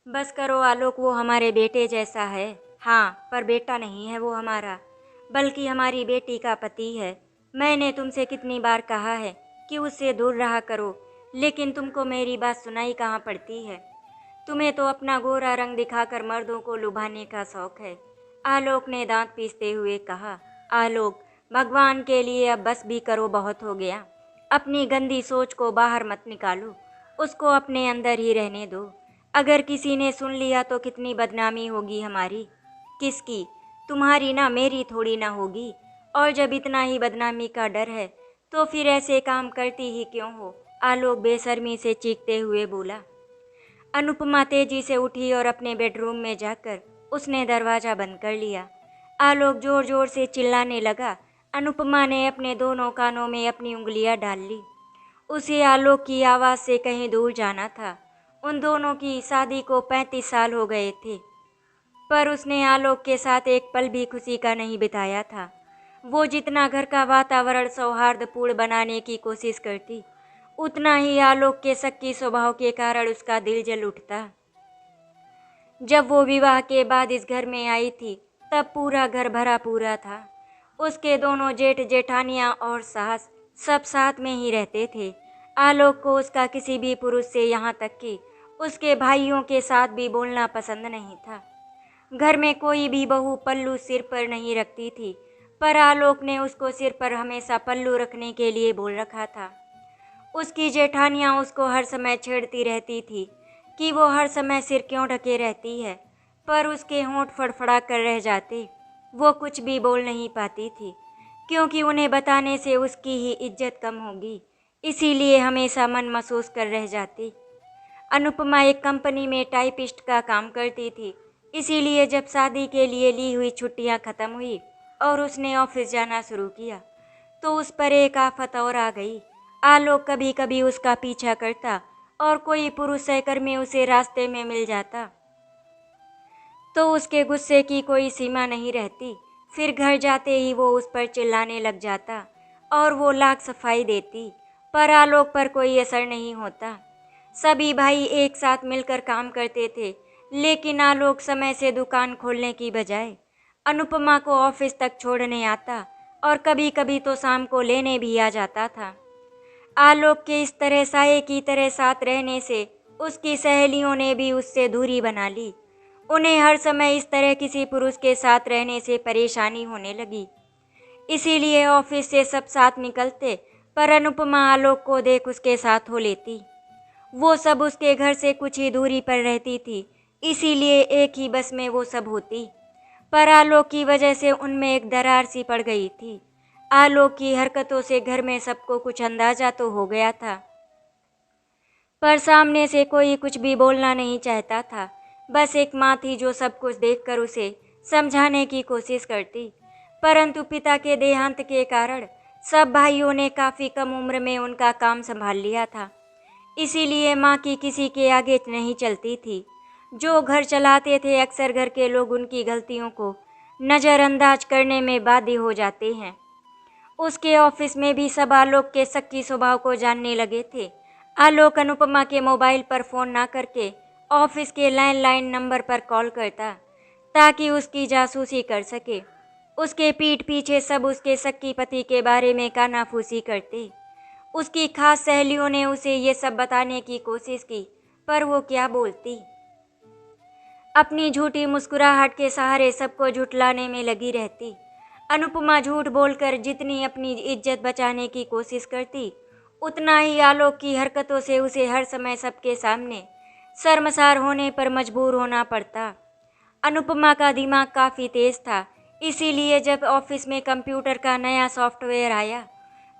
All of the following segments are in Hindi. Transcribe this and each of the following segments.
बस करो आलोक, वो हमारे बेटे जैसा है। हाँ, पर बेटा नहीं है वो हमारा, बल्कि हमारी बेटी का पति है। मैंने तुमसे कितनी बार कहा है कि उससे दूर रहा करो, लेकिन तुमको मेरी बात सुनाई कहाँ पड़ती है। तुम्हें तो अपना गोरा रंग दिखाकर मर्दों को लुभाने का शौक है। आलोक ने दांत पीसते हुए कहा। आलोक, भगवान के लिए अब बस भी करो, बहुत हो गया। अपनी गंदी सोच को बाहर मत निकालो, उसको अपने अंदर ही रहने दो। अगर किसी ने सुन लिया तो कितनी बदनामी होगी हमारी। किसकी? तुम्हारी ना, मेरी थोड़ी ना होगी। और जब इतना ही बदनामी का डर है तो फिर ऐसे काम करती ही क्यों हो? आलोक बेशर्मी से चीखते हुए बोला। अनुपमा तेजी से उठी और अपने बेडरूम में जाकर उसने दरवाज़ा बंद कर लिया। आलोक जोर जोर से चिल्लाने लगा। अनुपमा ने अपने दोनों कानों में अपनी उंगलियां डाल ली। उसे आलोक की आवाज़ से कहीं दूर जाना था। उन दोनों की शादी को 35 साल हो गए थे, पर उसने आलोक के साथ एक पल भी खुशी का नहीं बिताया था। वो जितना घर का वातावरण सौहार्दपूर्ण बनाने की कोशिश करती, उतना ही आलोक के शक्की स्वभाव के कारण उसका दिल जल उठता। जब वो विवाह के बाद इस घर में आई थी, तब पूरा घर भरा पूरा था। उसके दोनों जेठ जेठानियां और सास सब साथ में ही रहते थे। आलोक को उसका किसी भी पुरुष से, यहाँ तक कि उसके भाइयों के साथ भी बोलना पसंद नहीं था। घर में कोई भी बहू पल्लू सिर पर नहीं रखती थी, पर आलोक ने उसको सिर पर हमेशा पल्लू रखने के लिए बोल रखा था। उसकी जेठानियां उसको हर समय छेड़ती रहती थी कि वो हर समय सिर क्यों ढके रहती है, पर उसके होंठ फड़फड़ा कर रह जाते। वो कुछ भी बोल नहीं पाती थी, क्योंकि उन्हें बताने से उसकी ही इज्जत कम होगी, इसीलिए हमेशा मन महसूस कर रह जाती। अनुपमा एक कंपनी में टाइपिस्ट का काम करती थी, इसीलिए जब शादी के लिए ली हुई छुट्टियां खत्म हुई और उसने ऑफिस जाना शुरू किया, तो उस पर एक आफत और आ गई। आलोक कभी कभी उसका पीछा करता और कोई पुरुष सहकर्मी उसे रास्ते में मिल जाता तो उसके गुस्से की कोई सीमा नहीं रहती। फिर घर जाते ही वो उस पर चिल्लाने लग जाता और वो लाख सफाई देती, पर आलोक पर कोई असर नहीं होता। सभी भाई एक साथ मिलकर काम करते थे, लेकिन आलोक समय से दुकान खोलने की बजाय अनुपमा को ऑफिस तक छोड़ने आता और कभी कभी तो शाम को लेने भी आ जाता था। आलोक के इस तरह साये की तरह साथ रहने से उसकी सहेलियों ने भी उससे दूरी बना ली। उन्हें हर समय इस तरह किसी पुरुष के साथ रहने से परेशानी होने लगी, इसीलिए ऑफिस से सब साथ निकलते, पर अनुपमा आलोक को देख उसके साथ हो लेती। वो सब उसके घर से कुछ ही दूरी पर रहती थी, इसीलिए एक ही बस में वो सब होती। पर आलोक की वजह से उनमें एक दरार सी पड़ गई थी। आलोक की हरकतों से घर में सबको कुछ अंदाजा तो हो गया था, पर सामने से कोई कुछ भी बोलना नहीं चाहता था। बस एक माँ थी जो सब कुछ देखकर उसे समझाने की कोशिश करती, परंतु पिता के देहांत के कारण सब भाइयों ने काफ़ी कम उम्र में उनका काम संभाल लिया था, इसीलिए माँ की किसी के आगे नहीं चलती थी। जो घर चलाते थे, अक्सर घर के लोग उनकी गलतियों को नज़रअंदाज करने में बाध्य हो जाते हैं। उसके ऑफिस में भी सब आलोक के शक्की स्वभाव को जानने लगे थे। आलोक अनुपमा के मोबाइल पर फ़ोन ना करके ऑफिस के लैंडलाइन नंबर पर कॉल करता, ताकि उसकी जासूसी कर सके। उसके पीठ पीछे सब उसके शक्की पति के बारे में कानाफूसी करते। उसकी खास सहेलियों ने उसे ये सब बताने की कोशिश की, पर वो क्या बोलती। अपनी झूठी मुस्कुराहट के सहारे सबको झुठलाने में लगी रहती। अनुपमा झूठ बोलकर जितनी अपनी इज्जत बचाने की कोशिश करती, उतना ही आलोक की हरकतों से उसे हर समय सबके सामने शर्मसार होने पर मजबूर होना पड़ता। अनुपमा का दिमाग काफ़ी तेज था, इसीलिए जब ऑफिस में कंप्यूटर का नया सॉफ्टवेयर आया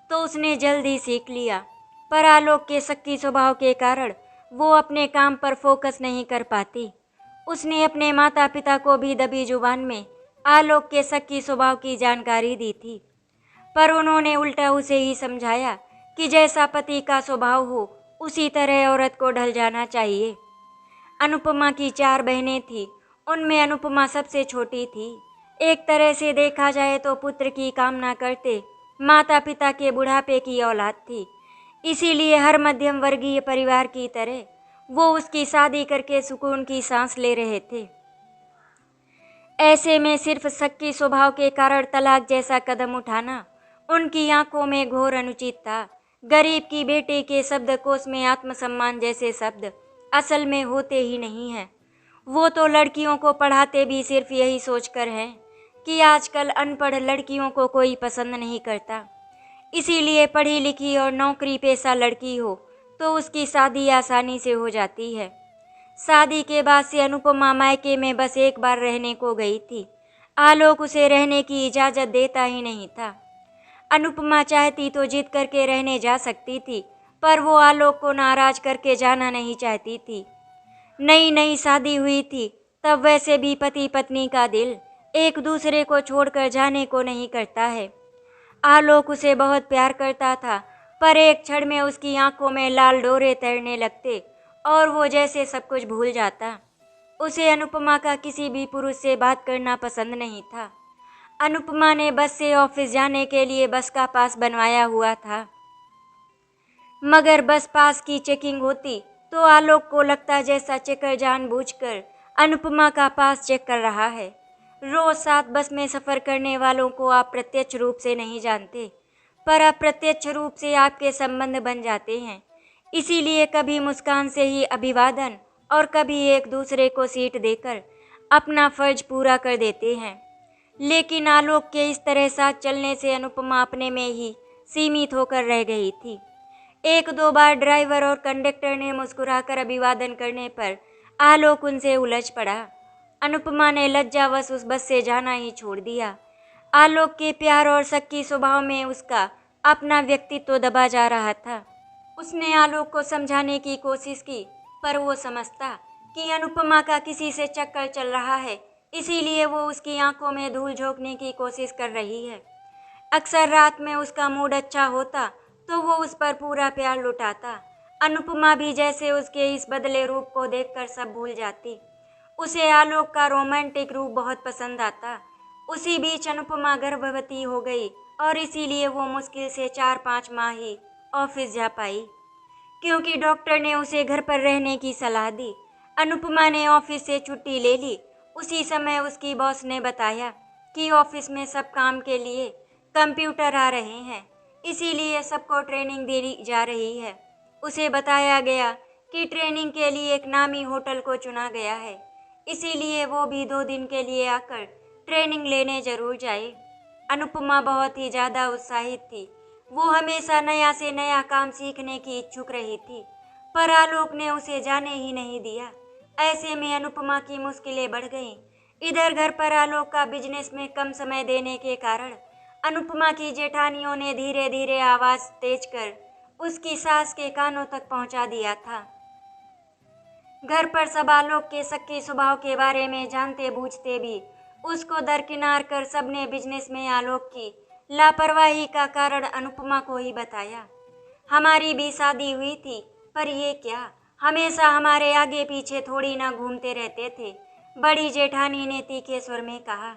तो उसने जल्दी सीख लिया, पर आलोक के शक्की स्वभाव के कारण वो अपने काम पर फोकस नहीं कर पाती। उसने अपने माता पिता को भी दबी जुबान में आलोक के शक्की स्वभाव की जानकारी दी थी, पर उन्होंने उल्टा उसे ही समझाया कि जैसा पति का स्वभाव हो, उसी तरह औरत को ढल जाना चाहिए। अनुपमा की 4 बहनें थीं, उनमें अनुपमा सबसे छोटी थी। एक तरह से देखा जाए तो पुत्र की कामना करते माता पिता के बुढ़ापे की औलाद थी, इसीलिए हर मध्यम वर्गीय परिवार की तरह वो उसकी शादी करके सुकून की सांस ले रहे थे। ऐसे में सिर्फ शक स्वभाव के कारण तलाक जैसा कदम उठाना उनकी आंखों में घोर अनुचित था। गरीब की बेटी के शब्दकोश में आत्मसम्मान जैसे शब्द असल में होते ही नहीं हैं। वो तो लड़कियों को पढ़ाते भी सिर्फ यही सोचकर हैं कि आजकल अनपढ़ लड़कियों को कोई पसंद नहीं करता, इसीलिए पढ़ी लिखी और नौकरी पेशा लड़की हो तो उसकी शादी आसानी से हो जाती है। शादी के बाद से अनुपमा मायके में बस एक बार रहने को गई थी। आलोक उसे रहने की इजाज़त देता ही नहीं था। अनुपमा चाहती तो जिद करके रहने जा सकती थी, पर वो आलोक को नाराज करके जाना नहीं चाहती थी। नई नई शादी हुई थी, तब वैसे भी पति पत्नी का दिल एक दूसरे को छोड़कर जाने को नहीं करता है। आलोक उसे बहुत प्यार करता था, पर एक क्षण में उसकी आंखों में लाल डोरे तैरने लगते और वो जैसे सब कुछ भूल जाता। उसे अनुपमा का किसी भी पुरुष से बात करना पसंद नहीं था। अनुपमा ने बस से ऑफिस जाने के लिए बस का पास बनवाया हुआ था, मगर बस पास की चेकिंग होती तो आलोक को लगता जैसा चेकर जानबूझकर अनुपमा का पास चेक कर रहा है। रोज साथ बस में सफ़र करने वालों को आप प्रत्यक्ष रूप से नहीं जानते, पर अप्रत्यक्ष रूप से आपके संबंध बन जाते हैं। इसीलिए कभी मुस्कान से ही अभिवादन और कभी एक दूसरे को सीट देकर अपना फर्ज पूरा कर देते हैं। लेकिन आलोक के इस तरह साथ चलने से अनुपमा अपने में ही सीमित होकर रह गई थी। एक दो बार ड्राइवर और कंडक्टर ने मुस्कुराकर अभिवादन करने पर आलोक उनसे उलझ पड़ा। अनुपमा ने लज्जावश उस बस से जाना ही छोड़ दिया। आलोक के प्यार और शक्की स्वभाव में उसका अपना व्यक्तित्व दबा जा रहा था। उसने आलोक को समझाने की कोशिश की, पर वो समझता कि अनुपमा का किसी से चक्कर चल रहा है, इसीलिए वो उसकी आंखों में धूल झोंकने की कोशिश कर रही है। अक्सर रात में उसका मूड अच्छा होता तो वो उस पर पूरा प्यार लुटाता। अनुपमा भी जैसे उसके इस बदले रूप को देखकर सब भूल जाती। उसे आलोक का रोमांटिक रूप बहुत पसंद आता। उसी बीच अनुपमा गर्भवती हो गई और इसीलिए वो मुश्किल से 4-5 माह ही ऑफिस जा पाई, क्योंकि डॉक्टर ने उसे घर पर रहने की सलाह दी। अनुपमा ने ऑफिस से छुट्टी ले ली। उसी समय उसकी बॉस ने बताया कि ऑफिस में सब काम के लिए कंप्यूटर आ रहे हैं, इसीलिए सबको ट्रेनिंग दी जा रही है। उसे बताया गया कि ट्रेनिंग के लिए एक नामी होटल को चुना गया है, इसीलिए वो भी 2 दिन के लिए आकर ट्रेनिंग लेने जरूर जाए। अनुपमा बहुत ही ज़्यादा उत्साहित थी। वो हमेशा नया से नया काम सीखने की इच्छुक रही थी, पर आलोक ने उसे जाने ही नहीं दिया। ऐसे में अनुपमा की मुश्किलें बढ़ गईं। इधर घर पर आलोक का बिजनेस में कम समय देने के कारण अनुपमा की जेठानियों ने धीरे धीरे आवाज़ तेज कर उसकी सास के कानों तक पहुंचा दिया था। घर पर सब आलोक के शक्की स्वभाव के बारे में जानते बूझते भी उसको दरकिनार कर सबने बिजनेस में आलोक की लापरवाही का कारण अनुपमा को ही बताया। हमारी भी शादी हुई थी, पर ये क्या, हमेशा हमारे आगे पीछे थोड़ी ना घूमते रहते थे, बड़ी जेठानी ने तीखे स्वर में कहा।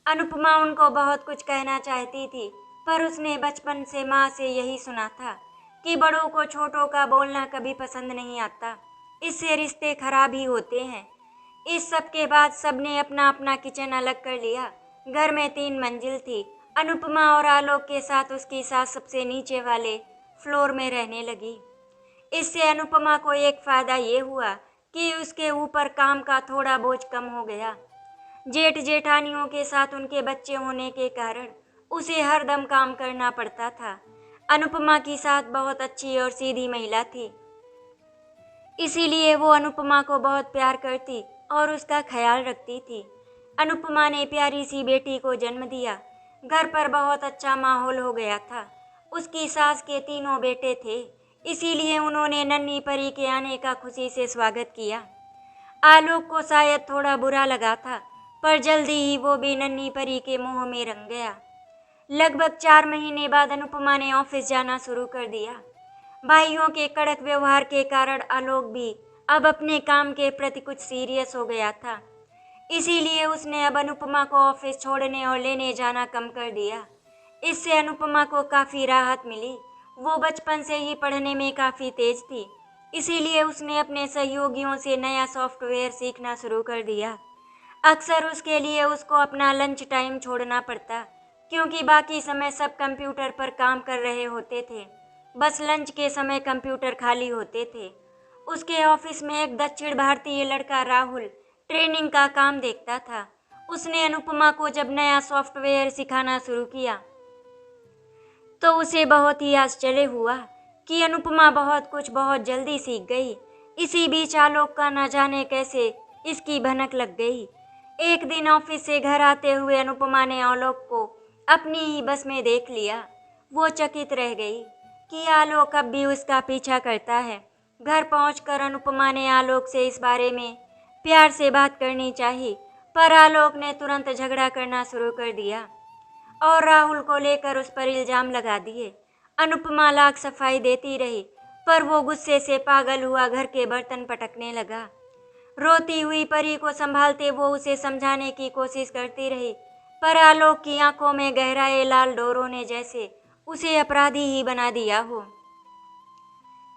अनुपमा उनको बहुत कुछ कहना चाहती थी, पर उसने बचपन से माँ से यही सुना था कि बड़ों को छोटों का बोलना कभी पसंद नहीं आता, इससे रिश्ते खराब ही होते हैं। इस सब के बाद सबने अपना अपना किचन अलग कर लिया। घर में 3 मंजिल थी। अनुपमा और आलोक के साथ उसकी सास सबसे नीचे वाले फ्लोर में रहने लगी। इससे अनुपमा को एक फ़ायदा ये हुआ कि उसके ऊपर काम का थोड़ा बोझ कम हो गया। जेठ जेठानियों के साथ उनके बच्चे होने के कारण उसे हरदम काम करना पड़ता था। अनुपमा की सास बहुत अच्छी और सीधी महिला थी, इसीलिए वो अनुपमा को बहुत प्यार करती और उसका ख्याल रखती थी। अनुपमा ने प्यारी सी बेटी को जन्म दिया। घर पर बहुत अच्छा माहौल हो गया था। उसकी सास के 3 बेटे थे, इसीलिए उन्होंने नन्ही परी के आने का खुशी से स्वागत किया। आलोक को शायद थोड़ा बुरा लगा था, पर जल्दी ही वो भी नन्ही परी के मोह में रंग गया। लगभग 4 महीने बाद अनुपमा ने ऑफिस जाना शुरू कर दिया। भाइयों के कड़क व्यवहार के कारण आलोक भी अब अपने काम के प्रति कुछ सीरियस हो गया था, इसीलिए उसने अब अनुपमा को ऑफिस छोड़ने और लेने जाना कम कर दिया। इससे अनुपमा को काफ़ी राहत मिली। वो बचपन से ही पढ़ने में काफ़ी तेज थी, इसीलिए उसने अपने सहयोगियों से नया सॉफ्टवेयर सीखना शुरू कर दिया। अक्सर उसके लिए उसको अपना लंच टाइम छोड़ना पड़ता, क्योंकि बाकी समय सब कंप्यूटर पर काम कर रहे होते थे। बस लंच के समय कंप्यूटर खाली होते थे। उसके ऑफिस में एक दक्षिण भारतीय लड़का राहुल ट्रेनिंग का काम देखता था। उसने अनुपमा को जब नया सॉफ्टवेयर सिखाना शुरू किया तो उसे बहुत ही आश्चर्य हुआ कि अनुपमा बहुत कुछ बहुत जल्दी सीख गई। इसी बीच आलोक का न जाने कैसे इसकी भनक लग गई। एक दिन ऑफिस से घर आते हुए अनुपमा ने आलोक को अपनी ही बस में देख लिया। वो चकित रह गई कि आलोक अब भी उसका पीछा करता है। घर पहुंचकर अनुपमा ने आलोक से इस बारे में प्यार से बात करनी चाहिए, पर आलोक ने तुरंत झगड़ा करना शुरू कर दिया और राहुल को लेकर उस पर इल्जाम लगा दिए। अनुपमा लाख सफाई देती रही, पर वो गुस्से से पागल हुआ घर के बर्तन पटकने लगा। रोती हुई परी को संभालते वो उसे समझाने की कोशिश करती रही, पर आलोक की आंखों में गहराए लाल डोरों ने जैसे उसे अपराधी ही बना दिया हो।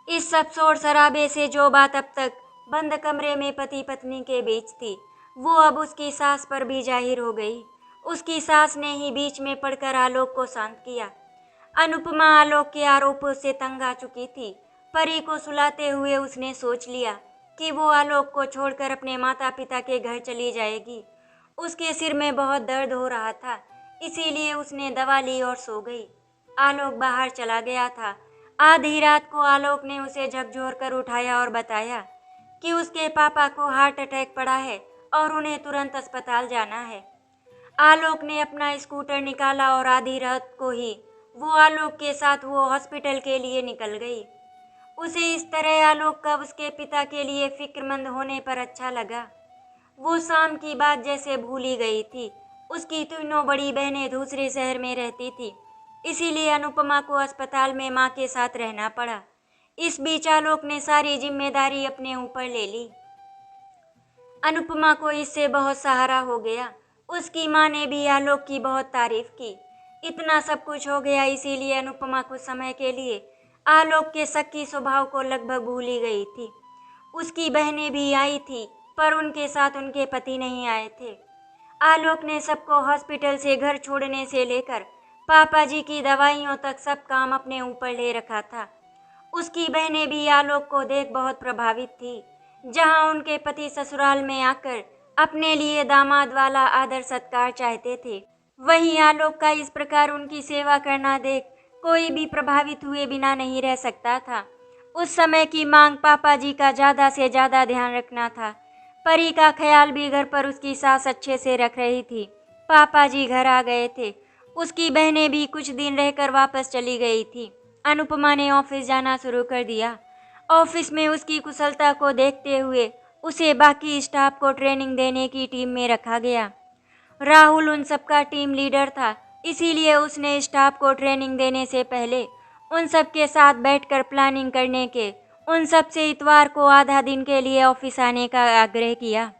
इस सब शोर शराबे से जो बात अब तक बंद कमरे में पति पत्नी के बीच थी, वो अब उसकी सास पर भी जाहिर हो गई। उसकी सास ने ही बीच में पड़कर आलोक को शांत किया। अनुपमा आलोक के आरोपों से तंग आ चुकी थी। परी को सुलाते हुए उसने सोच लिया कि वो आलोक को छोड़कर अपने माता पिता के घर चली जाएगी। उसके सिर में बहुत दर्द हो रहा था, इसीलिए उसने दवा ली और सो गई। आलोक बाहर चला गया था। आधी रात को आलोक ने उसे झकझोर कर उठाया और बताया कि उसके पापा को हार्ट अटैक पड़ा है और उन्हें तुरंत अस्पताल जाना है। आलोक ने अपना स्कूटर निकाला और आधी रात को ही वो आलोक के साथ वो हॉस्पिटल के लिए निकल गई। उसे इस तरह आलोक का उसके पिता के लिए फिक्रमंद होने पर अच्छा लगा। वो शाम की बात जैसे भूल ही गई थी। उसकी तीनों बड़ी बहनें दूसरे शहर में रहती थी, इसीलिए अनुपमा को अस्पताल में माँ के साथ रहना पड़ा। इस बीच आलोक ने सारी जिम्मेदारी अपने ऊपर ले ली। अनुपमा को इससे बहुत सहारा हो गया। उसकी माँ ने भी आलोक की बहुत तारीफ की। इतना सब कुछ हो गया, इसीलिए अनुपमा कुछ समय के लिए आलोक के शक्की स्वभाव को लगभग भूल ही गई थी। उसकी बहनें भी आई थी, पर उनके साथ उनके पति नहीं आए थे। आलोक ने सबको हॉस्पिटल से घर छोड़ने से लेकर पापा जी की दवाइयों तक सब काम अपने ऊपर ले रखा था। उसकी बहनें भी आलोक को देख बहुत प्रभावित थी। जहां उनके पति ससुराल में आकर अपने लिए दामाद वाला आदर सत्कार चाहते थे, वहीं आलोक का इस प्रकार उनकी सेवा करना देख कोई भी प्रभावित हुए बिना नहीं रह सकता था। उस समय की मांग पापा जी का ज़्यादा से ज़्यादा ध्यान रखना था। परी का ख्याल भी घर पर उसकी सास अच्छे से रख रही थी। पापा जी घर आ गए थे। उसकी बहनें भी कुछ दिन रहकर वापस चली गई थी। अनुपमा ने ऑफिस जाना शुरू कर दिया। ऑफिस में उसकी कुशलता को देखते हुए उसे बाकी स्टाफ को ट्रेनिंग देने की टीम में रखा गया। राहुल उन सबका टीम लीडर था, इसीलिए उसने स्टाफ को ट्रेनिंग देने से पहले उन सब के साथ बैठकर प्लानिंग करने के उन सब से इतवार को आधा दिन के लिए ऑफिस आने का आग्रह किया।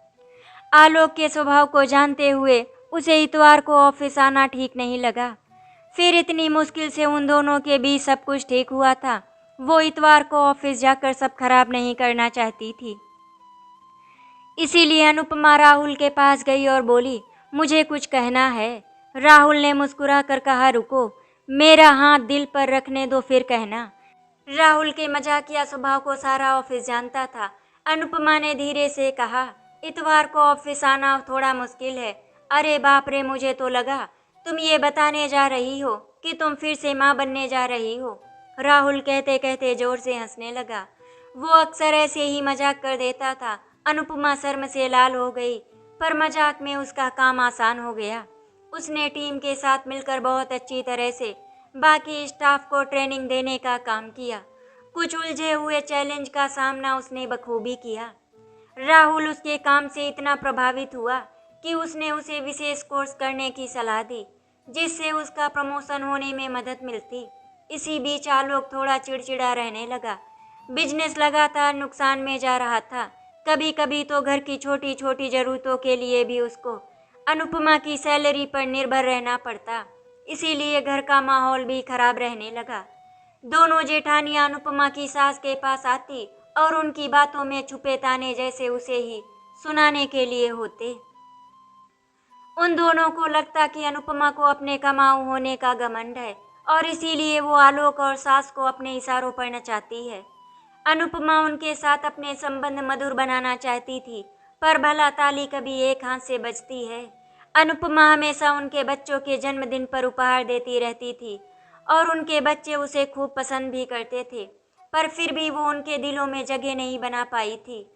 आलोक के स्वभाव को जानते हुए उसे इतवार को ऑफिस आना ठीक नहीं लगा। फिर इतनी मुश्किल से उन दोनों के बीच सब कुछ ठीक हुआ था। वो इतवार को ऑफिस जाकर सब खराब नहीं करना चाहती थी। इसीलिए अनुपमा राहुल के पास गई और बोली, मुझे कुछ कहना है। राहुल ने मुस्कुरा कर कहा, रुको, मेरा हाथ दिल पर रखने दो फिर कहना। राहुल के मजाकिया स्वभाव को सारा ऑफिस जानता था। अनुपमा ने धीरे से कहा, इतवार को ऑफिस आना थोड़ा मुश्किल है। अरे बाप रे, मुझे तो लगा तुम ये बताने जा रही हो कि तुम फिर से माँ बनने जा रही हो। राहुल कहते कहते जोर से हंसने लगा। वो अक्सर ऐसे ही मजाक कर देता था। अनुपमा शर्म से लाल हो गई, पर मजाक में उसका काम आसान हो गया। उसने टीम के साथ मिलकर बहुत अच्छी तरह से बाकी स्टाफ को ट्रेनिंग देने का काम किया। कुछ उलझे हुए चैलेंज का सामना उसने बखूबी किया। राहुल उसके काम से इतना प्रभावित हुआ कि उसने उसे विशेष कोर्स करने की सलाह दी, जिससे उसका प्रमोशन होने में मदद मिलती। इसी बीच आलोक थोड़ा चिड़चिड़ा रहने लगा। बिजनेस लगातार नुकसान में जा रहा था। कभी कभी तो घर की छोटी छोटी ज़रूरतों के लिए भी उसको अनुपमा की सैलरी पर निर्भर रहना पड़ता। इसीलिए घर का माहौल भी खराब रहने लगा। दोनों जेठानियां अनुपमा की सास के पास आती और उनकी बातों में छुपे ताने जैसे उसे ही सुनाने के लिए होते। उन दोनों को लगता कि अनुपमा को अपने कमाऊ होने का घमंड है और इसीलिए वो आलोक और सास को अपने इशारों पर नचाती है। अनुपमा उनके साथ अपने संबंध मधुर बनाना चाहती थी, पर भला ताली कभी एक हाथ से बजती है। अनुपमा हमेशा उनके बच्चों के जन्मदिन पर उपहार देती रहती थी और उनके बच्चे उसे खूब पसंद भी करते थे, पर फिर भी वो उनके दिलों में जगह नहीं बना पाई थी।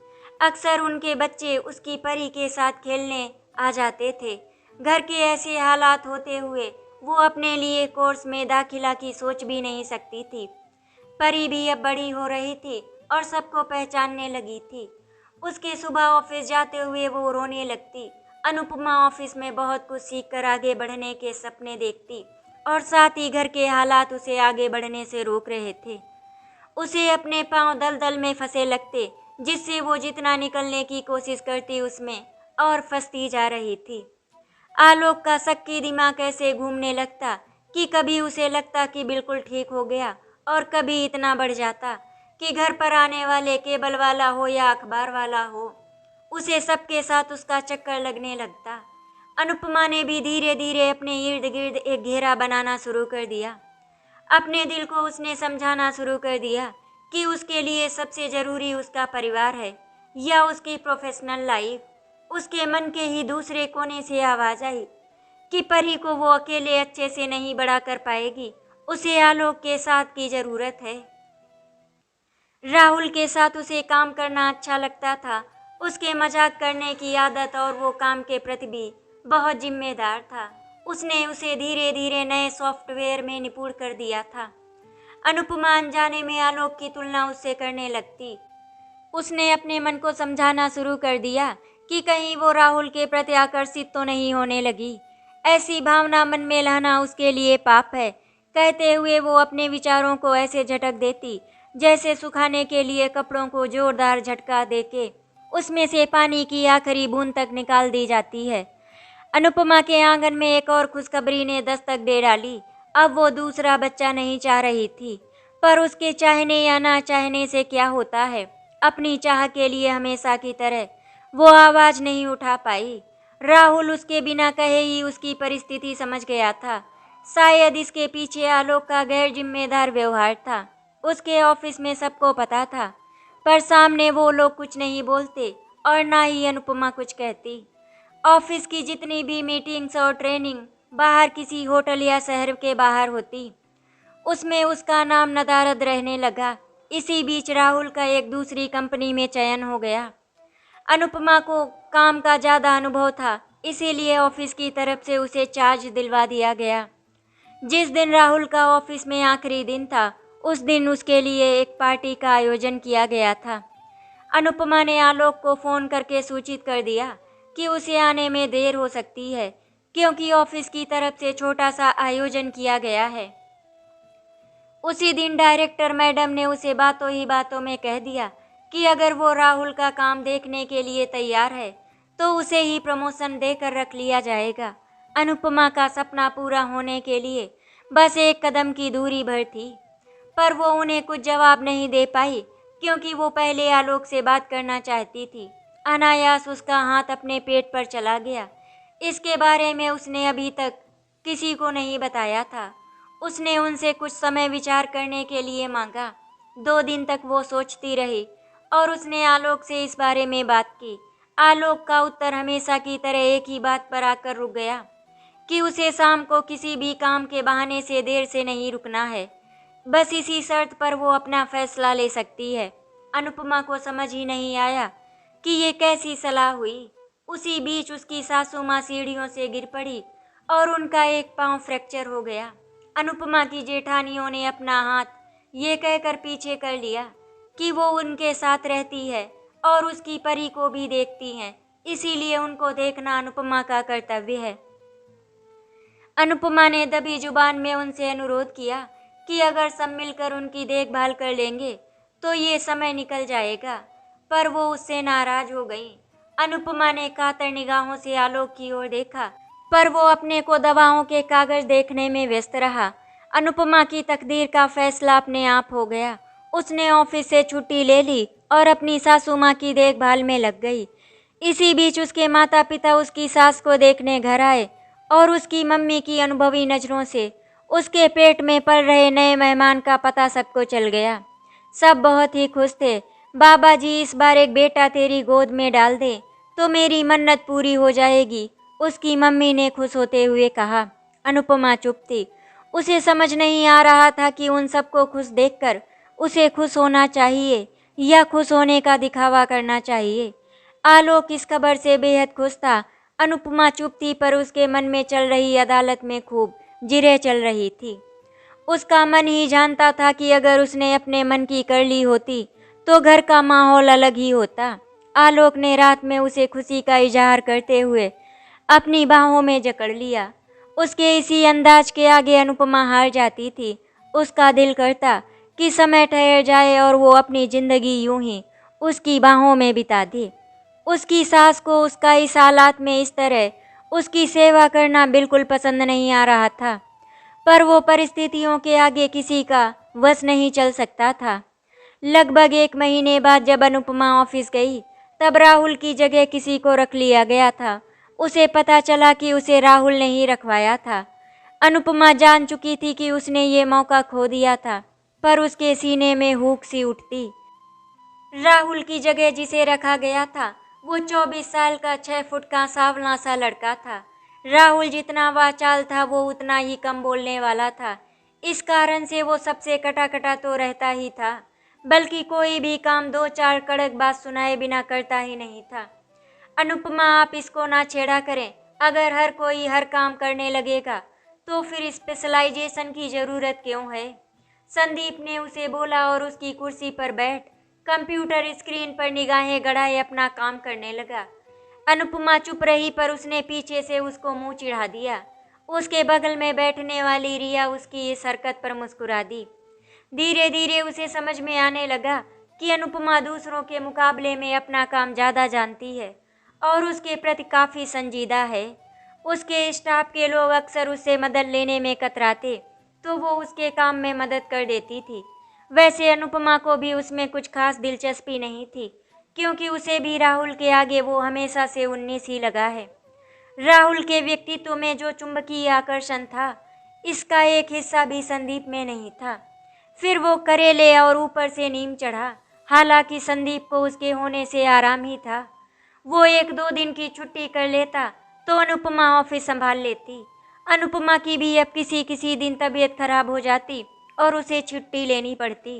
अक्सर उनके बच्चे उसकी परी के साथ खेलने आ जाते थे। घर के ऐसे हालात होते हुए वो अपने लिए कोर्स में दाखिला की सोच भी नहीं सकती थी। परी भी अब बड़ी हो रही थी और सबको पहचानने लगी थी। उसके सुबह ऑफिस जाते हुए वो रोने लगती। अनुपमा ऑफिस में बहुत कुछ सीखकर आगे बढ़ने के सपने देखती और साथ ही घर के हालात उसे आगे बढ़ने से रोक रहे थे। उसे अपने पांव दलदल में फंसे लगते, जिससे वो जितना निकलने की कोशिश करती उसमें और फंसती जा रही थी। आलोक का सक्की दिमाग ऐसे घूमने लगता कि कभी उसे लगता कि बिल्कुल ठीक हो गया और कभी इतना बढ़ जाता कि घर पर आने वाले केबल वाला हो या अखबार वाला हो, उसे सबके साथ उसका चक्कर लगने लगता। अनुपमा ने भी धीरे धीरे अपने इर्द गिर्द एक घेरा बनाना शुरू कर दिया। अपने दिल को उसने समझाना शुरू कर दिया कि उसके लिए सबसे ज़रूरी उसका परिवार है या उसकी प्रोफेशनल लाइफ। उसके मन के ही दूसरे कोने से आवाज़ आई कि परी को वो अकेले अच्छे से नहीं बड़ा कर पाएगी, उसे आलोक के साथ की ज़रूरत है। राहुल के साथ उसे काम करना अच्छा लगता था। उसके मजाक करने की आदत और वो काम के प्रति भी बहुत जिम्मेदार था। उसने उसे धीरे धीरे नए सॉफ्टवेयर में निपुण कर दिया था। अनुपमा अनजाने में आलोक की तुलना उससे करने लगती। उसने अपने मन को समझाना शुरू कर दिया कि कहीं वो राहुल के प्रति आकर्षित तो नहीं होने लगी। ऐसी भावना मन में लाना उसके लिए पाप है। कहते हुए वो अपने विचारों को ऐसे झटक देती जैसे सुखाने के लिए कपड़ों को जोरदार झटका देके उसमें से पानी की आखिरी बूंद तक निकाल दी जाती है। अनुपमा के आंगन में एक और खुशखबरी ने दस्तक दे डाली। अब वो दूसरा बच्चा नहीं चाह रही थी, पर उसके चाहने या ना चाहने से क्या होता है। अपनी चाह के लिए हमेशा की तरह वो आवाज़ नहीं उठा पाई। राहुल उसके बिना कहे ही उसकी परिस्थिति समझ गया था। शायद इसके पीछे आलोक का गैर जिम्मेदार व्यवहार था। उसके ऑफिस में सबको पता था, पर सामने वो लोग कुछ नहीं बोलते और ना ही अनुपमा कुछ कहती। ऑफिस की जितनी भी मीटिंग्स और ट्रेनिंग बाहर किसी होटल या शहर के बाहर होती, उसमें उसका नाम नदारद रहने लगा। इसी बीच राहुल का एक दूसरी कंपनी में चयन हो गया। अनुपमा को काम का ज़्यादा अनुभव था, इसीलिए ऑफिस की तरफ से उसे चार्ज दिलवा दिया गया। जिस दिन राहुल का ऑफिस में आखिरी दिन था, उस दिन उसके लिए एक पार्टी का आयोजन किया गया था। अनुपमा ने आलोक को फ़ोन करके सूचित कर दिया कि उसे आने में देर हो सकती है, क्योंकि ऑफिस की तरफ से छोटा सा आयोजन किया गया है। उसी दिन डायरेक्टर मैडम ने उसे बातों ही बातों में कह दिया कि अगर वो राहुल का काम देखने के लिए तैयार है तो उसे ही प्रमोशन देकर रख लिया जाएगा। अनुपमा का सपना पूरा होने के लिए बस एक कदम की दूरी भर थी, पर वो उन्हें कुछ जवाब नहीं दे पाई क्योंकि वो पहले आलोक से बात करना चाहती थी। अनायास उसका हाथ अपने पेट पर चला गया। इसके बारे में उसने अभी तक किसी को नहीं बताया था। उसने उनसे कुछ समय विचार करने के लिए मांगा। 2 दिन तक वो सोचती रही और उसने आलोक से इस बारे में बात की। आलोक का उत्तर हमेशा की तरह एक ही बात पर आकर रुक गया कि उसे शाम को किसी भी काम के बहाने से देर से नहीं रुकना है। बस इसी शर्त पर वो अपना फैसला ले सकती है। अनुपमा को समझ ही नहीं आया कि ये कैसी सलाह हुई। उसी बीच उसकी सासू माँ सीढ़ियों से गिर पड़ी और उनका एक पाँव फ्रैक्चर हो गया। अनुपमा की जेठानियों ने अपना हाथ ये कहकर पीछे कर लिया कि वो उनके साथ रहती है और उसकी परी को भी देखती हैं, इसीलिए उनको देखना अनुपमा का कर्तव्य है। अनुपमा ने दबी जुबान में उनसे अनुरोध किया कि अगर सब मिलकर उनकी देखभाल कर लेंगे तो ये समय निकल जाएगा, पर वो उससे नाराज हो गई। अनुपमा ने कातर निगाहों से आलोक की ओर देखा, पर वो अपने को दवाओं के कागज देखने में व्यस्त रहा। अनुपमा की तकदीर का फैसला अपने आप हो गया। उसने ऑफिस से छुट्टी ले ली और अपनी सासू माँ की देखभाल में लग गई। इसी बीच उसके माता पिता उसकी सास को देखने घर आए और उसकी मम्मी की अनुभवी नज़रों से उसके पेट में पल रहे नए मेहमान का पता सबको चल गया। सब बहुत ही खुश थे। बाबा जी, इस बार एक बेटा तेरी गोद में डाल दे तो मेरी मन्नत पूरी हो जाएगी, उसकी मम्मी ने खुश होते हुए कहा। अनुपमा चुप थी। उसे समझ नहीं आ रहा था कि उन सबको खुश देखकर उसे खुश होना चाहिए या खुश होने का दिखावा करना चाहिए। आलोक इस खबर से बेहद खुश था। अनुपमा चुप थी, पर उसके मन में चल रही अदालत में खूब जिरे चल रही थी। उसका मन ही जानता था कि अगर उसने अपने मन की कर ली होती तो घर का माहौल अलग ही होता। आलोक ने रात में उसे खुशी का इजहार करते हुए अपनी बाहों में जकड़ लिया। उसके इसी अंदाज के आगे अनुपमा हार जाती थी। उसका दिल करता कि समय ठहर जाए और वो अपनी जिंदगी यूं ही उसकी बाहों में बिता दे। उसकी सास को उसका इस हालात में इस तरह उसकी सेवा करना बिल्कुल पसंद नहीं आ रहा था, पर वो परिस्थितियों के आगे किसी का वश नहीं चल सकता था। लगभग 1 महीने बाद जब अनुपमा ऑफिस गई, तब राहुल की जगह किसी को रख लिया गया था। उसे पता चला कि उसे राहुल ने ही रखवाया था। अनुपमा जान चुकी थी कि उसने ये मौका खो दिया था, पर उसके सीने में हुक सी उठती। राहुल की जगह जिसे रखा गया था वो 24 साल का 6 फुट का सांवला सा लड़का था। राहुल जितना वाचाल था वो उतना ही कम बोलने वाला था। इस कारण से वो सबसे कटा कटा तो रहता ही था, बल्कि कोई भी काम 2-4 कड़क बात सुनाए बिना करता ही नहीं था। अनुपमा, आप इसको ना छेड़ा करें। अगर हर कोई हर काम करने लगेगा तो फिर स्पेशलाइजेशन की ज़रूरत क्यों है? संदीप ने उसे बोला और उसकी कुर्सी पर बैठ कंप्यूटर स्क्रीन पर निगाहें गड़ाए अपना काम करने लगा। अनुपमा चुप रही, पर उसने पीछे से उसको मुंह चिढ़ा दिया। उसके बगल में बैठने वाली रिया उसकी इस हरकत पर मुस्कुरा दी। धीरे धीरे उसे समझ में आने लगा कि अनुपमा दूसरों के मुकाबले में अपना काम ज़्यादा जानती है और उसके प्रति काफ़ी संजीदा है। उसके स्टाफ के लोग अक्सर उससे मदद लेने में कतराते तो वो उसके काम में मदद कर देती थी। वैसे अनुपमा को भी उसमें कुछ खास दिलचस्पी नहीं थी, क्योंकि उसे भी राहुल के आगे वो हमेशा से 19 ही लगा है। राहुल के व्यक्तित्व में जो चुंबकीय आकर्षण था, इसका एक हिस्सा भी संदीप में नहीं था। फिर वो करेले और ऊपर से नीम चढ़ा। हालांकि संदीप को उसके होने से आराम ही था। वो 1-2 दिन की छुट्टी कर लेता तो अनुपमा ऑफिस संभाल लेती। अनुपमा की भी अब किसी किसी दिन तबीयत खराब हो जाती और उसे छुट्टी लेनी पड़ती।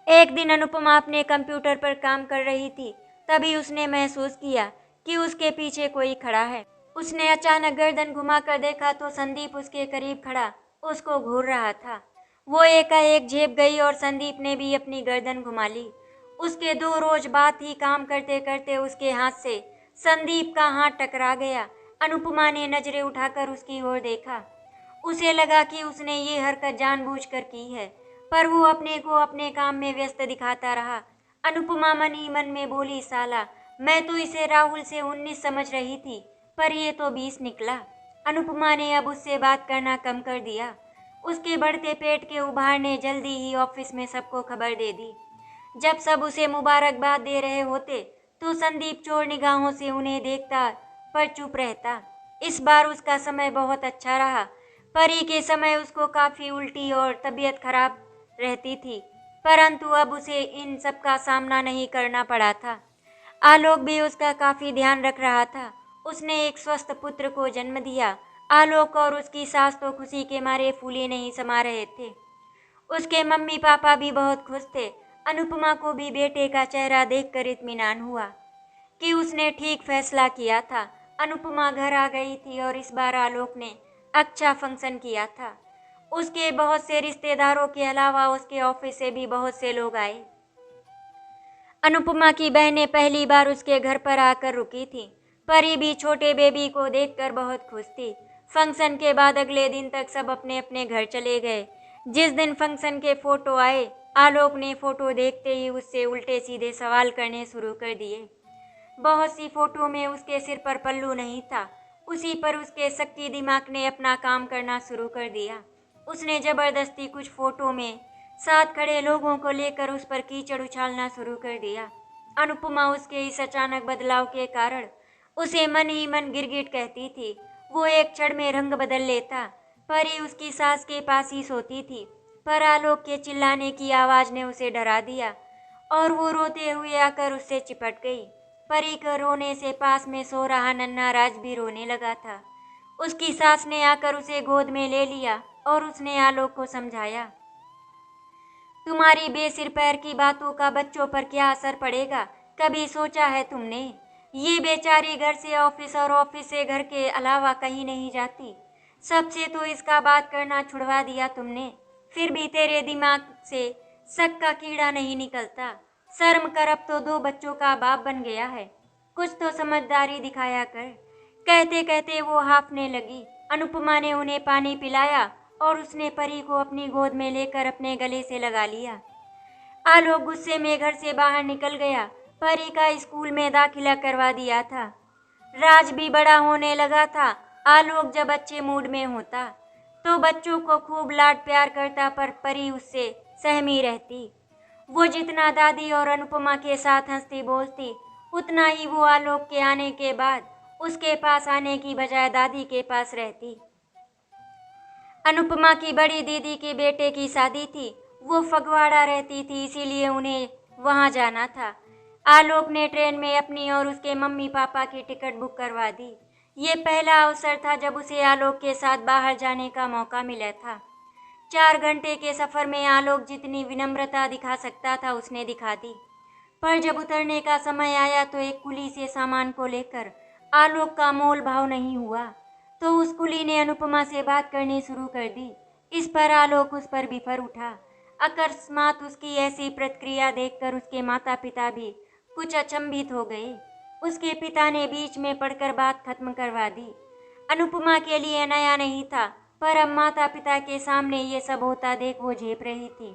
एक दिन अनुपमा अपने कंप्यूटर पर काम कर रही थी, तभी उसने महसूस किया कि उसके पीछे कोई खड़ा है। उसने अचानक गर्दन घुमाकर देखा तो संदीप उसके करीब खड़ा उसको घूर रहा था। वो एकाएक झेप गई और संदीप ने भी अपनी गर्दन घुमा ली। उसके 2 रोज बाद ही काम करते करते उसके हाथ से संदीप का हाथ टकरा गया। अनुपमा ने नजरें उठाकर उसकी ओर देखा। उसे लगा कि उसने ये हरकत जानबूझकर की है, पर वो अपने को अपने काम में व्यस्त दिखाता रहा। अनुपमा मन ही मन में बोली, साला, मैं तो इसे राहुल से 19 समझ रही थी, पर ये तो 20 निकला। अनुपमा ने अब उससे बात करना कम कर दिया। उसके बढ़ते पेट के उभार ने जल्दी ही ऑफिस में सबको खबर दे दी। जब सब उसे मुबारकबाद दे रहे होते तो संदीप चोर निगाहों से उन्हें देखता पर चुप रहता। इस बार उसका समय बहुत अच्छा रहा। परी के समय उसको काफ़ी उल्टी और तबीयत खराब रहती थी, परंतु अब उसे इन सब का सामना नहीं करना पड़ा था। आलोक भी उसका काफ़ी ध्यान रख रहा था। उसने एक स्वस्थ पुत्र को जन्म दिया। आलोक और उसकी सास तो खुशी के मारे फूले नहीं समा रहे थे। उसके मम्मी पापा भी बहुत खुश थे। अनुपमा को भी बेटे का चेहरा देखकर इत्मीनान हुआ कि उसने ठीक फैसला किया था। अनुपमा घर आ गई थी और इस बार आलोक ने अच्छा फंक्शन किया था। उसके बहुत से रिश्तेदारों के अलावा उसके ऑफिस से भी बहुत से लोग आए। अनुपमा की बहनें पहली बार उसके घर पर आकर रुकी थी। परी भी छोटे बेबी को देखकर बहुत खुश थी। फंक्शन के बाद अगले दिन तक सब अपने अपने घर चले गए। जिस दिन फंक्शन के फोटो आए, आलोक ने फोटो देखते ही उससे उल्टे सीधे सवाल करने शुरू कर दिए। बहुत सी फोटो में उसके सिर पर पल्लू नहीं था। उसी पर उसके शक्की दिमाग ने अपना काम करना शुरू कर दिया। उसने ज़बरदस्ती कुछ फ़ोटो में साथ खड़े लोगों को लेकर उस पर कीचड़ उछालना शुरू कर दिया। अनुपमा उसके इस अचानक बदलाव के कारण उसे मन ही मन गिरगिट कहती थी। वो एक क्षण में रंग बदल लेता। परी उसकी सास के पास ही सोती थी, पर आलोक के चिल्लाने की आवाज ने उसे डरा दिया और वो रोते हुए आकर उससे चिपट गई। परी के रोने से पास में सो रहा नन्हा राज भी रोने लगा था। उसकी सास ने आकर उसे गोद में ले लिया और उसने आलोक को समझाया, तुम्हारी बेसिर पैर की बातों का बच्चों पर क्या असर पड़ेगा, कभी सोचा है तुमने? ये बेचारी घर से ऑफिस और ऑफिस से घर के अलावा कहीं नहीं जाती। सबसे तो इसका बात करना छुड़वा दिया तुमने, फिर भी तेरे दिमाग से शक का कीड़ा नहीं निकलता। शर्म कर, अब तो 2 बच्चों का बाप बन गया है, कुछ तो समझदारी दिखाया कर। कहते कहते वो हांफने लगी। अनुपमा ने उन्हें पानी पिलाया और उसने परी को अपनी गोद में लेकर अपने गले से लगा लिया। आलोक गुस्से में घर से बाहर निकल गया। परी का स्कूल में दाखिला करवा दिया था। राज भी बड़ा होने लगा था। आलोक जब अच्छे मूड में होता तो बच्चों को खूब लाड प्यार करता, पर परी उससे सहमी रहती। वो जितना दादी और अनुपमा के साथ हंसती बोलती, उतना ही वो आलोक के आने के बाद उसके पास आने की बजाय दादी के पास रहती। अनुपमा की बड़ी दीदी के बेटे की शादी थी। वो फगवाड़ा रहती थी, इसीलिए उन्हें वहां जाना था। आलोक ने ट्रेन में अपनी और उसके मम्मी पापा की टिकट बुक करवा दी। ये पहला अवसर था जब उसे आलोक के साथ बाहर जाने का मौका मिला था। 4 घंटे के सफर में आलोक जितनी विनम्रता दिखा सकता था उसने दिखा दी, पर जब उतरने का समय आया तो एक कुली से सामान को लेकर आलोक का मोल भाव नहीं हुआ, तो उस कुली ने अनुपमा से बात करनी शुरू कर दी। इस पर आलोक उस पर बिफर उठा। अकस्मात उसकी ऐसी प्रतिक्रिया देखकर उसके माता पिता भी कुछ अचंभित हो गए। उसके पिता ने बीच में पड़कर बात खत्म करवा दी। अनुपमा के लिए नया नहीं था, पर अब माता पिता के सामने ये सब होता देख वो झेप रही थी।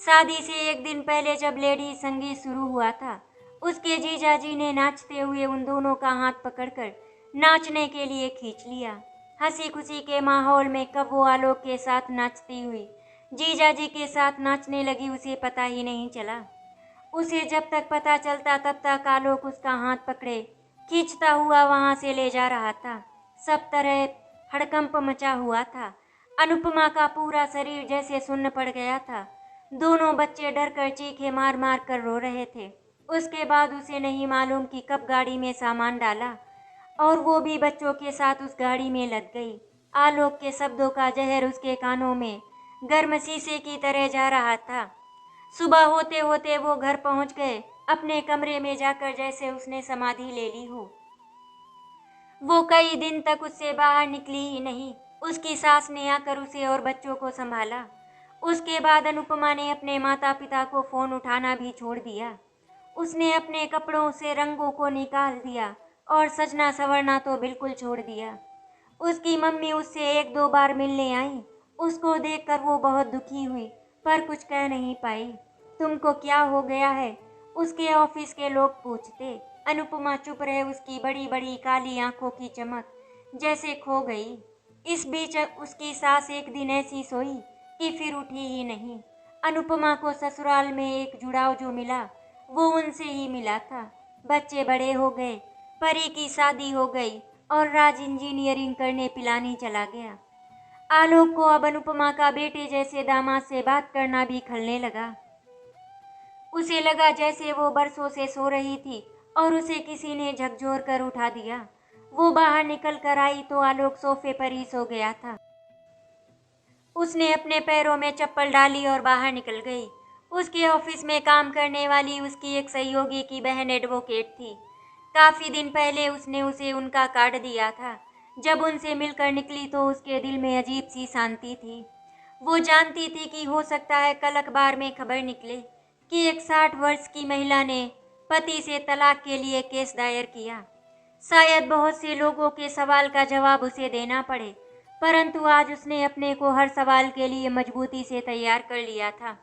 शादी से एक दिन पहले जब लेडी संगीत शुरू हुआ था, उसके जीजाजी ने नाचते हुए उन दोनों का हाथ पकड़कर नाचने के लिए खींच लिया। हंसी खुशी के माहौल में कब वो आलोक के साथ नाचती हुई जीजाजी के साथ नाचने लगी उसे पता ही नहीं चला। उसे जब तक पता चलता तब तक आलोक उसका हाथ पकड़े खींचता हुआ वहां से ले जा रहा था। सब तरह हड़कंप मचा हुआ था। अनुपमा का पूरा शरीर जैसे सुन्न पड़ गया था। दोनों बच्चे डर कर चीखे मार मार कर रो रहे थे। उसके बाद उसे नहीं मालूम कि कब गाड़ी में सामान डाला और वो भी बच्चों के साथ उस गाड़ी में लग गई। आलोक के शब्दों का जहर उसके कानों में गर्म शीशे की तरह जा रहा था। सुबह होते होते वो घर पहुंच गए। अपने कमरे में जाकर जैसे उसने समाधि ले ली हो। वो कई दिन तक उससे बाहर निकली ही नहीं। उसकी सास ने आकर उसे और बच्चों को संभाला। उसके बाद अनुपमा ने अपने माता पिता को फोन उठाना भी छोड़ दिया। उसने अपने कपड़ों से रंगों को निकाल दिया और सजना संवरना तो बिल्कुल छोड़ दिया। उसकी मम्मी उससे 1-2 बार मिलने आई। उसको देखकर वो बहुत दुखी हुई, पर कुछ कह नहीं पाई। तुमको क्या हो गया है? उसके ऑफिस के लोग पूछते। अनुपमा चुप रहे। उसकी बड़ी बड़ी काली आंखों की चमक जैसे खो गई। इस बीच उसकी सास एक दिन ऐसी सोई कि फिर उठी ही नहीं। अनुपमा को ससुराल में एक जुड़ाव जो मिला वो उनसे ही मिला था। बच्चे बड़े हो गए, परी की शादी हो गई और राज इंजीनियरिंग करने पिलानी चला गया। आलोक को अब अनुपमा का बेटे जैसे दामाद से बात करना भी खलने लगा। उसे लगा जैसे वो बरसों से सो रही थी और उसे किसी ने झकझोर कर उठा दिया। वो बाहर निकल कर आई तो आलोक सोफे पर ही सो गया था। उसने अपने पैरों में चप्पल डाली और बाहर निकल गई। उसके ऑफिस में काम करने वाली उसकी एक सहयोगी की बहन एडवोकेट थी। काफी दिन पहले उसने उसे उनका कार्ड दिया था। जब उनसे मिलकर निकली तो उसके दिल में अजीब सी शांति थी। वो जानती थी कि हो सकता है कल अखबार में खबर निकले कि एक 60 वर्ष की महिला ने पति से तलाक के लिए केस दायर किया। शायद बहुत से लोगों के सवाल का जवाब उसे देना पड़े, परंतु आज उसने अपने को हर सवाल के लिए मजबूती से तैयार कर लिया था।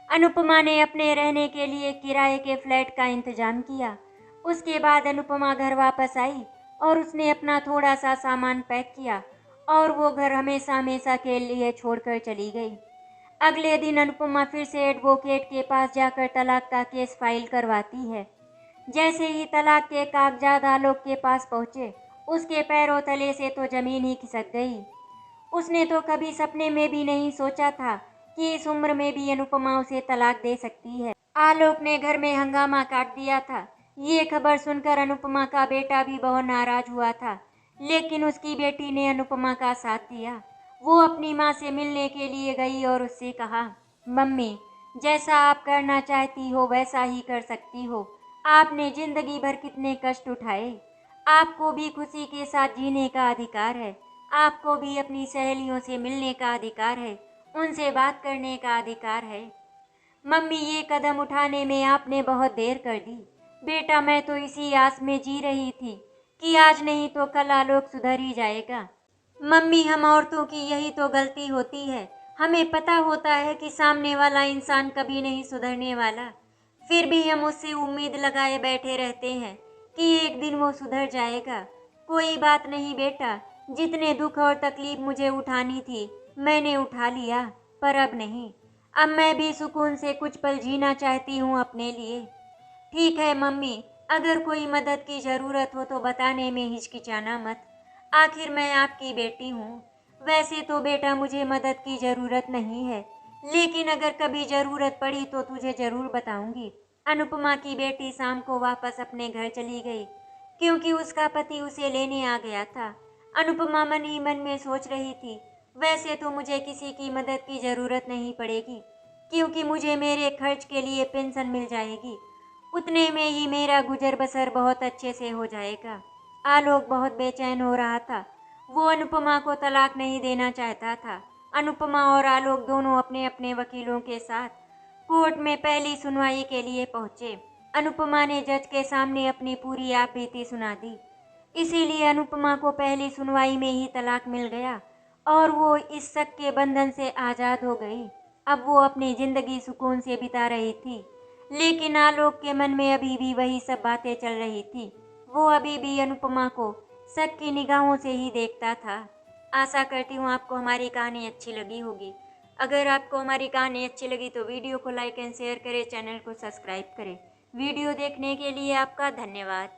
अनुपमा ने अपने रहने के लिए किराए के फ्लैट का इंतजाम किया। उसके बाद अनुपमा घर वापस आई और उसने अपना थोड़ा सा सामान पैक किया और वो घर हमेशा हमेशा के लिए छोड़कर चली गई। अगले दिन अनुपमा फिर से एडवोकेट के पास जाकर तलाक का केस फाइल करवाती है। जैसे ही तलाक के कागजात आलोक के पास पहुंचे, उसके पैरों तले से तो जमीन ही खिसक गई। उसने तो कभी सपने में भी नहीं सोचा था कि इस उम्र में भी अनुपमा उसे तलाक दे सकती है। आलोक ने घर में हंगामा काट दिया था। ये खबर सुनकर अनुपमा का बेटा भी बहुत नाराज हुआ था, लेकिन उसकी बेटी ने अनुपमा का साथ दिया। वो अपनी माँ से मिलने के लिए गई और उससे कहा, मम्मी, जैसा आप करना चाहती हो वैसा ही कर सकती हो। आपने जिंदगी भर कितने कष्ट उठाए, आपको भी खुशी के साथ जीने का अधिकार है। आपको भी अपनी सहेलियों से मिलने का अधिकार है, उनसे बात करने का अधिकार है। मम्मी, ये कदम उठाने में आपने बहुत देर कर दी। बेटा, मैं तो इसी आस में जी रही थी कि आज नहीं तो कल आलोक सुधर ही जाएगा। मम्मी, हम औरतों की यही तो गलती होती है। हमें पता होता है कि सामने वाला इंसान कभी नहीं सुधरने वाला, फिर भी हम उससे उम्मीद लगाए बैठे रहते हैं कि एक दिन वो सुधर जाएगा। कोई बात नहीं बेटा, जितने दुख और तकलीफ मुझे उठानी थी मैंने उठा लिया, पर अब नहीं। अब मैं भी सुकून से कुछ पल जीना चाहती हूँ अपने लिए। ठीक है मम्मी, अगर कोई मदद की ज़रूरत हो तो बताने में हिचकिचाना मत। आखिर मैं आपकी बेटी हूँ। वैसे तो बेटा मुझे मदद की ज़रूरत नहीं है, लेकिन अगर कभी ज़रूरत पड़ी तो तुझे ज़रूर बताऊंगी। अनुपमा की बेटी शाम को वापस अपने घर चली गई, क्योंकि उसका पति उसे लेने आ गया था। अनुपमा मन ही मन में सोच रही थी, वैसे तो मुझे किसी की मदद की ज़रूरत नहीं पड़ेगी, क्योंकि मुझे मेरे खर्च के लिए पेंशन मिल जाएगी। उतने में ही मेरा गुजर बसर बहुत अच्छे से हो जाएगा। आलोक बहुत बेचैन हो रहा था। वो अनुपमा को तलाक नहीं देना चाहता था। अनुपमा और आलोक दोनों अपने अपने वकीलों के साथ कोर्ट में पहली सुनवाई के लिए पहुंचे। अनुपमा ने जज के सामने अपनी पूरी आपबीती सुना दी। इसीलिए अनुपमा को पहली सुनवाई में ही तलाक मिल गया और वो इस शक के बंधन से आज़ाद हो गई। अब वो अपनी जिंदगी सुकून से बिता रही थी, लेकिन आलोक के मन में अभी भी वही सब बातें चल रही थी। वो अभी भी अनुपमा को शक की निगाहों से ही देखता था। आशा करती हूँ आपको हमारी कहानी अच्छी लगी होगी। अगर आपको हमारी कहानी अच्छी लगी तो वीडियो को लाइक एंड शेयर करें, चैनल को सब्सक्राइब करें। वीडियो देखने के लिए आपका धन्यवाद।